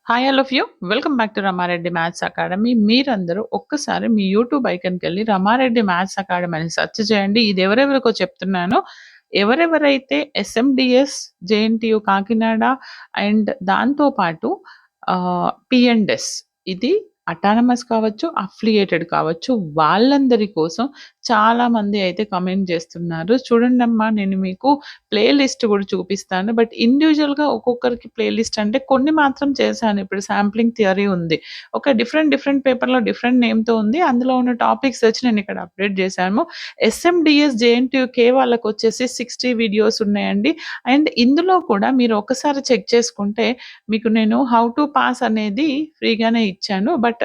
Hi all of you. Welcome back to Rama Reddy maths academy. మీరందరూ ఒక్కసారి మీ YouTube ఐకాన్‌కెళ్ళి Rama Reddy maths academy అని search చేయండి. ఇది ఎవరెవరికో చెప్తున్నాను. ఎవరెవరైతే ఎస్ఎండిఎస్, జేఎన్‌టీయూ కాకినాడ అండ్ దాంతో పాటు పిఎండ్ఎస్ ఇది అటానమస్ కావచ్చు, అఫిలియేటెడ్ కావచ్చు. వాళ్ళందరి కోసం చాలామంది అయితే కామెంట్ చేస్తున్నారు. చూడండమ్మా, నేను మీకు ప్లే లిస్ట్ కూడా చూపిస్తాను. బట్ ఇండివిజువల్‌గా ఒక్కొక్కరికి ప్లే లిస్ట్ అంటే కొన్ని మాత్రం చేశాను. ఇప్పుడు శాంప్లింగ్ థియరీ ఉంది. ఒక డిఫరెంట్ పేపర్‌లో డిఫరెంట్ నేమ్‌తో ఉంది. అందులో ఉన్న టాపిక్స్ వచ్చి నేను ఇక్కడ అప్డేట్ చేశాను. ఎస్ఎండిఎస్, జేఎన్‌టీయూకే వాళ్ళకొచ్చేసి 60 వీడియోస్ ఉన్నాయండి. అండ్ ఇందులో కూడా మీరు ఒకసారి చెక్ చేసుకుంటే మీకు నేను హౌ టు పాస్ అనేది ఫ్రీగానే ఇచ్చాను. బట్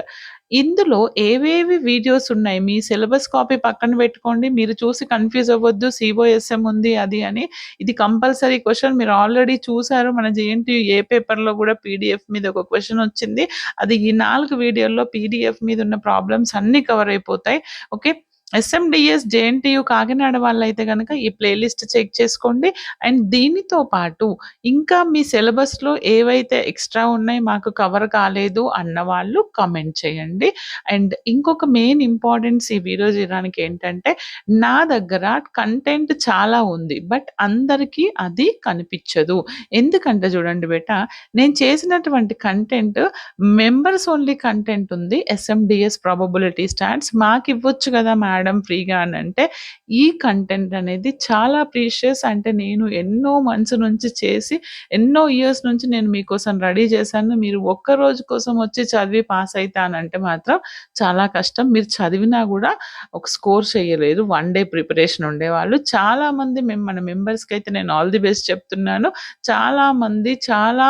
ఇందులో ఏవేవి వీడియోస్ ఉన్నాయి, మీ సిలబస్ కాపీ పక్కన పెట్టుకోండి. మీరు చూసి కన్‌ఫ్యూజ్ అవ్వద్దు. సీఓఎస్ఎం ఉంది అది అని. ఇది కంపల్సరీ క్వెషన్ మీరు ఆల్రెడీ చూసారు. మన జేఎన్‌టీయూ ఏ పేపర్‌లో కూడా పీడీఎఫ్ మీద ఒక క్వెషన్ వచ్చింది. అది ఈ 4 వీడియోల్లో పీడీఎఫ్ మీద ఉన్న ప్రాబ్లమ్స్ అన్నీ కవర్ అయిపోతాయి. ఓకే. ఎస్ఎండిఎస్, జేఎన్‌టీయూ కాకినాడ వాళ్ళైతే గనక ఈ ప్లే లిస్ట్ చెక్ చేసుకోండి. అండ్ దీనితో పాటు ఇంకా మీ సిలబస్‌లో ఏవైతే ఎక్స్‌ట్రా ఉన్నాయి, మాకు కవర్ కాలేదు అన్న వాళ్ళు కామెంట్ చేయండి. అండ్ ఇంకొక మెయిన్ ఇంపార్టెన్స్ ఈ వీడియో చేయడానికి ఏంటంటే, నా దగ్గర కంటెంట్ చాలా ఉంది. బట్ అందరికీ అది కనిపించదు. ఎందుకంటే చూడండి బేటా, నేను చేసినటువంటి కంటెంట్ మెంబర్స్ ఓన్లీ కంటెంట్ ఉంది. ఎస్ఎండిఎస్ ప్రాబబిలిటీ స్టాట్స్ మాకివ్వచ్చు కదా మేడం ఫ్రీగా అనంటే, ఈ కంటెంట్ అనేది చాలా ప్రీషియస్. అంటే నేను ఎన్నో మంత్స్ నుంచి చేసి, ఎన్నో ఇయర్స్ నుంచి నేను మీకోసం రెడీ చేశాను. మీరు ఒక్క రోజు కోసం వచ్చి చదివి పాస్ అయితానంటే మాత్రం చాలా కష్టం. మీరు చదివినా గూడా ఒక స్కోర్ చేయలేరు. 1 డే ప్రిపరేషన్ ఉండేవాళ్ళు. చాలామంది మన మెంబర్స్‌కైతే నేను ఆల్ ది బెస్ట్ చెప్తున్నాను. చాలామంది చాలా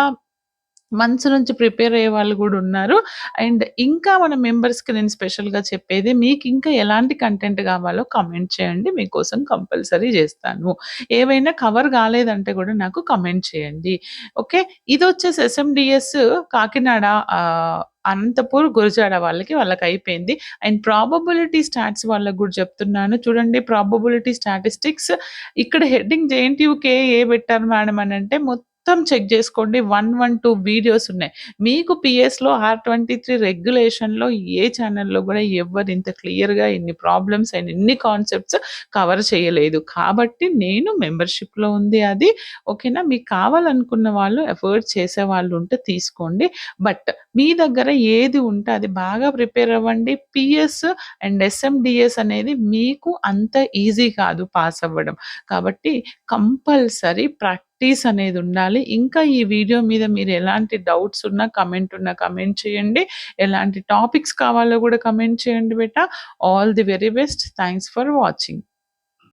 మంత్స్ నుంచి ప్రిపేర్ అయ్యే వాళ్ళు గూడా ఉన్నారు. అండ్ ఇంకా మన మెంబర్స్‌కి నేను స్పెషల్‌గా చెప్పేది, మీకింకా ఎలాంటి కంటెంట్ గావాలో కామెంట్ చేయండి. మీకోసం కంపల్సరీ జేస్తాను. ఏవైనా కవర్ గాలేదంటే గూడా నాకు కామెంట్ చేయండి. ఓకే. ఇదొచ్చేసి ఎస్ఎండిఎస్ కాకినాడ, అనంతపూర్, గురజాడ వాళ్ళకయిపోయింది. అండ్ ప్రాబబిలిటీ స్టాట్స్ వాళ్ళకి గూడా చెప్తున్నాను. చూడండి, ప్రాబబిలిటీ స్టాటిస్టిక్స్ ఇక్కడ హెడ్డింగ్ జేఎన్‌టీయూకే ఏ పెట్టారు మేడం అనంటే, మొత్తం చెక్ జేసుకోండి. 112 వీడియోస్ ఉన్నాయి. మీకు పీఎస్‌లో R23 రెగ్యులేషన్‌లో ఏ ఛానెల్‌లో గూడా ఎవ్వరు ఇంత క్లియర్‌గా ఇన్ని ప్రాబ్లమ్స్ అండ్ ఇన్ని కాన్సెప్ట్స్ కవర్ చేయలేదు. కాబట్టి నేను మెంబర్‌షిప్‌లో ఉంది అది. ఓకేనా. మీకు కావాలనుకున్న వాళ్ళు ఎఫర్ట్ చేసేవాళ్ళు ఉంటే తీసుకోండి. బట్ మీ దగ్గర ఏది ఉంటే అది బాగా ప్రిపేర్ అవ్వండి. పీఎస్ అండ్ ఎస్ఎండిఎస్ అనేది మీకు అంత ఈజీ కాదు పాస్ అవ్వడం. కాబట్టి కంపల్సరీ ప్రాక్టీస్ అనేది ఉండాలి. ఇంకా ఈ వీడియో మీద మీరు ఎలాంటి డౌట్స్ ఉన్నా, కమెంట్ చేయండి. ఎలాంటి టాపిక్స్ కావాలో గూడా కమెంట్ చేయండి బేటా. All the very best. Thanks for watching.